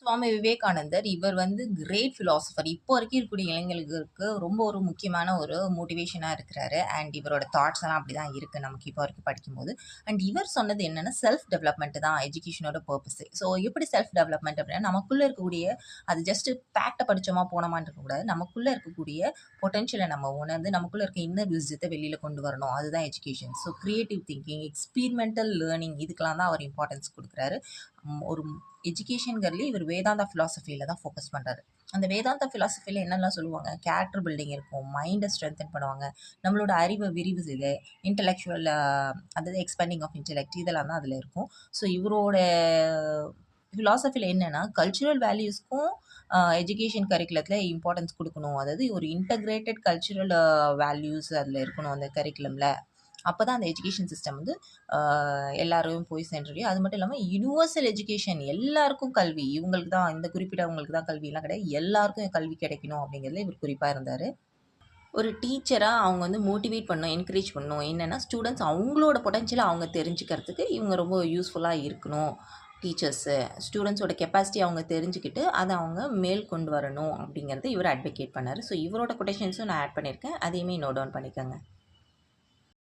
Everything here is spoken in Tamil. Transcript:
சுவாமி விவேகானந்தர் இவர் வந்து கிரேட் ஃபிலாசபர். இப்போ வரைக்கும் இருக்கக்கூடிய இளைஞர்களுக்கு ரொம்ப ஒரு முக்கியமான ஒரு மோட்டிவேஷனா இருக்கிறாரு. அண்ட் இவரோட தாட்ஸ் எல்லாம் அப்படிதான் இருக்கு நமக்கு இப்போ வரைக்கும் படிக்கும்போது. அண்ட் இவர் சொன்னது என்னன்னா, செல்ஃப் டெவலப்மெண்ட் தான் எஜுகேஷனோட பர்பஸ். ஸோ எப்படி செல்ஃப் டெவலப்மெண்ட் அப்படின்னா, நமக்குள்ள இருக்கக்கூடிய அது ஜஸ்ட் ஃபேக்ட்டை படிச்சோமா போனோமான்னு இருக்கக்கூடாது. நமக்குள்ள இருக்கக்கூடிய பொட்டன்ஷியலை நம்ம உணர்ந்து நமக்குள்ள இருக்க இன்னர் விஸ்டத்தை வெளியில கொண்டு வரணும். அதுதான் education. So creative thinking, experimental learning இதுக்கெல்லாம் தான் அவர் இம்பார்ட்டன்ஸ் கொடுக்குறாரு. ஒரு எஜுகேஷன்கிறதுலேயே இவர் வேதாந்தா ஃபிலாசபியில் தான் ஃபோக்கஸ் பண்ணுறாரு. அந்த வேதாந்தா ஃபிலாசபியில் என்னெல்லாம் சொல்லுவாங்க, கேரக்டர் பில்டிங் இருக்கும், மைண்டை ஸ்ட்ரென்தன் பண்ணுவாங்க, நம்மளோட அறிவை விரிவு செய்து இன்டலெக்சுவல், அதாவது எக்ஸ்பேண்டிங் ஆஃப் இன்டெலெக்ட் இதெல்லாம் தான் அதில் இருக்கும். ஸோ இவரோட ஃபிலாசபியில் என்னென்னா, கல்ச்சுரல் வேல்யூஸ்க்கும் எஜுகேஷன் கரிக்குலத்தில் இம்பார்ட்டன்ஸ் கொடுக்கணும். அதாவது ஒரு இன்டகிரேட்டட் கல்ச்சுரல் வேல்யூஸ் அதில் இருக்கணும் அந்த கரிக்குலமில். அப்போ தான் அந்த எஜுகேஷன் சிஸ்டம் வந்து எல்லாரும் போய் சென்றடையும். அது மட்டும் இல்லாமல் யுனிவர்சல் எஜுகேஷன், எல்லாருக்கும் கல்வி, இவங்களுக்கு தான் இந்த குறிப்பிட்டவங்களுக்கு தான் கல்வியெல்லாம் கிடையாது, எல்லாருக்கும் கல்வி கிடைக்கணும் அப்படிங்கிறதுல இவர் குறிப்பாக இருந்தார். ஒரு டீச்சராக அவங்க வந்து மோட்டிவேட் பண்ணணும், என்கரேஜ் பண்ணணும். என்னென்னா, ஸ்டூடெண்ட்ஸ் அவங்களோட பொட்டன்ஷியலை அவங்க தெரிஞ்சுக்கிறதுக்கு இவங்க ரொம்ப யூஸ்ஃபுல்லாக இருக்கணும். டீச்சர்ஸு ஸ்டூடெண்ட்ஸோட கெப்பாசிட்டி அவங்க தெரிஞ்சுக்கிட்டு அதை அவங்க மேல் கொண்டு வரணும் அப்படிங்கிறத இவர் அட்வொகேட் பண்ணார். ஸோ இவரோட கொட்டேஷன்ஸும் நான் ஆட் பண்ணியிருக்கேன், அதையுமே நோட் டவுன் பண்ணிக்கோங்க.